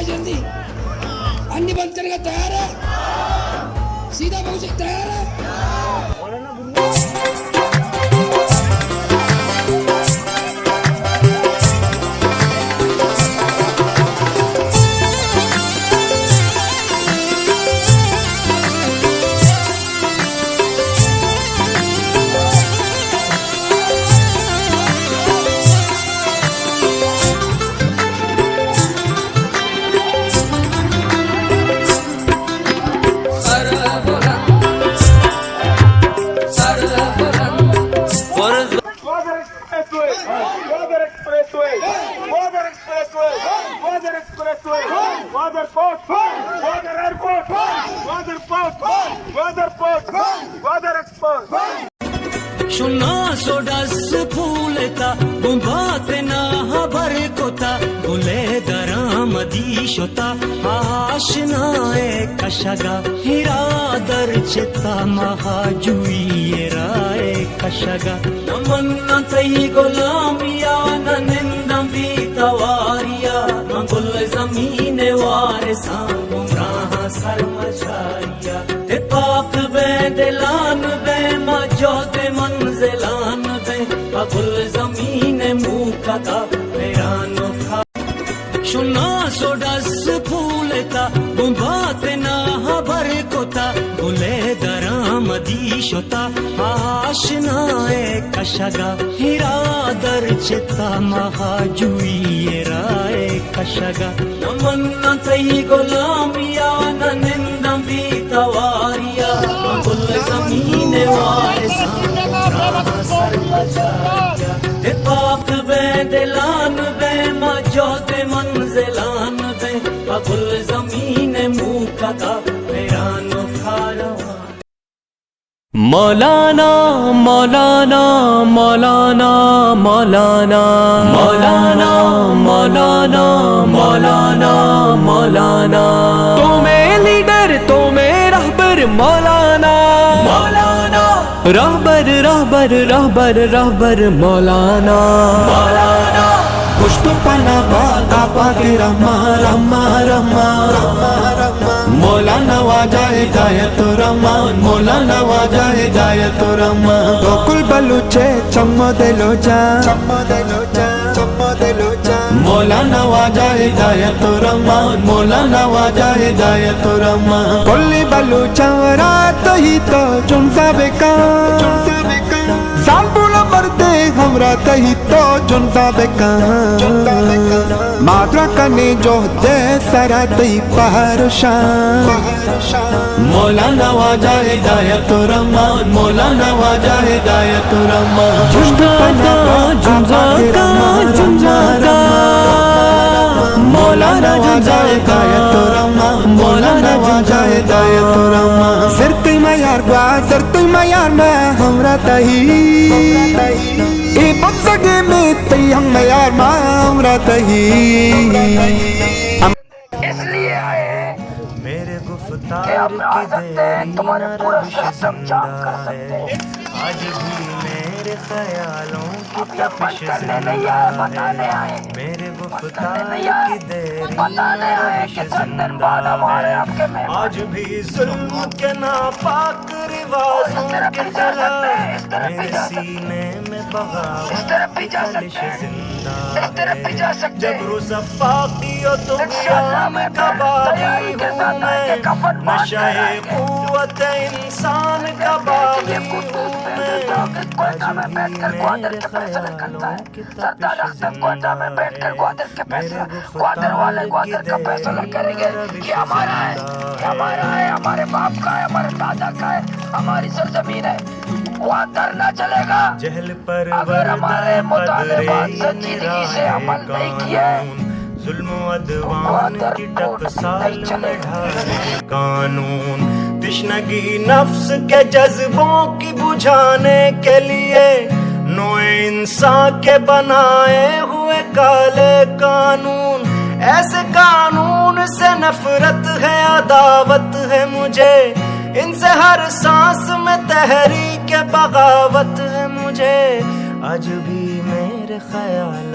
జల్దీ అన్ని పంచడానికి తయారా సీదా భవిష్యత్ తయారా شنا سوڈس پھولتا بمبات نہ بر کوتا گلے درآمدی شتا آشنا کشگا ہیرا در چتا مہاجوئی رائے کشگا نمن تئی غلامیا نندم بھی تواریا گل زمین وارثاں گمراہ سر مچاریا پاک بے دلان بے مجود منزلان بے گل زمین موکا کا پیرانو کھا شنا سوڈس پھولتا بمبات نہ بر کوتا گلے درآمدی شتا آشنا کشگا ہیرا در چتا مہاجوئی رائے کشگا نمن تئی غلامیا نندم بھی تواریا گل زمین وارثاں گمراہ سر مچاریا پاک بے دلان بے مجود منزلان بے گل زمین موکا کا پیرانو کھاروان مولانا مولانا مولانا مولانا مولانا مولانا مولانا مولانا تمہیں لیڈر تمہیں رہبر مولانا مولانا رہبر رہبر رہبر رہبر مولانا مولانا پشت پنا باغا پاک رحمہ رحمہ رحمہ رحمہ مولانا واجہ ہدایت رحمان مولانا واجہ ہدایت رحمان گوکل بلوچے چمو دلو جا چمو دلو جا چمو دلو جا مولانا واجہ ہدایت رحمان مولانا واجہ ہدایت رحمان کلی بلوچا ورات ہی تو چنسا بیکان سامپولا مردے ہمرا تہی تو چنسا بیکان مادرہ کنے جو دے سرا تہی پہر شان مولانا واجہ ہدایت رحمان مولانا واجہ ہدایت رحمان جنزاکا جنزاکا جنزاکا مولانا واجہ ہدایت رحمان مولانا واجہ ہدایت رحمان سرتی میار گوا سرتی میار میں ہمرا تہی اے بزگے میں تی ہم میار میں ہمرا تہی اس لیے آئے ہیں میرے کہ گفتار ہم آ سکتے ہیں تمہارے پورے سسٹم جام کر سکتے ہیں آج بھی میرے خیالوں کی ہم یہ بند کرنے نہیں آئے بتانے آئے ہیں میرے بند کرنے گفتار نہیں آئے کی دیر بتانے آئے کہ چندن بعد ہمارے آپ کے مہمان آج بھی ظلم کے ناپاک رواجوں کے خلاف میرے سینے میں بغاوت اس طرف بھی جا خالش سکتے ہیں زندہ اس طرف بھی جا سکتے جب ہیں رصفاقی ہو تم انشاءاللہ شام میں کا تیاری باغی کے ہوں ساتھ آئیں گے میں کفن باندھ کر نشہ آئیں گے قوت انسان کا باغی یہ ہوں قدوس میں بندر جاکر کوئٹہ میں بیٹھ کر گوادر کے فیصلے کرتا ہے سردار اختر کوئٹہ میں بیٹھ کر گوادر کے فیصلے گوادر والے گوادر کا فیصلہ کریں گے یہ ہمارا ہے یہ ہمارا ہے ہمارے باپ کا ہے ہمارے دادا کا ہے ہماری سرزمین ہے وہاں دھرنا چلے گا جہل پر اگر ہمارے مطالبات سنجیدگی سے عمل نہیں کیا ہے ظلم و عدوان کی ٹکسال میں ڈھالے قانون تشنگی نفس کے جذبوں کی بجھانے کے لیے نوع انسان کے بنائے ہوئے کالے قانون ایسے قانون سے نفرت ہے عداوت ہے مجھے ان سے ہر سانس میں تحریک بغاوت ہے مجھے آج بھی میرے خیال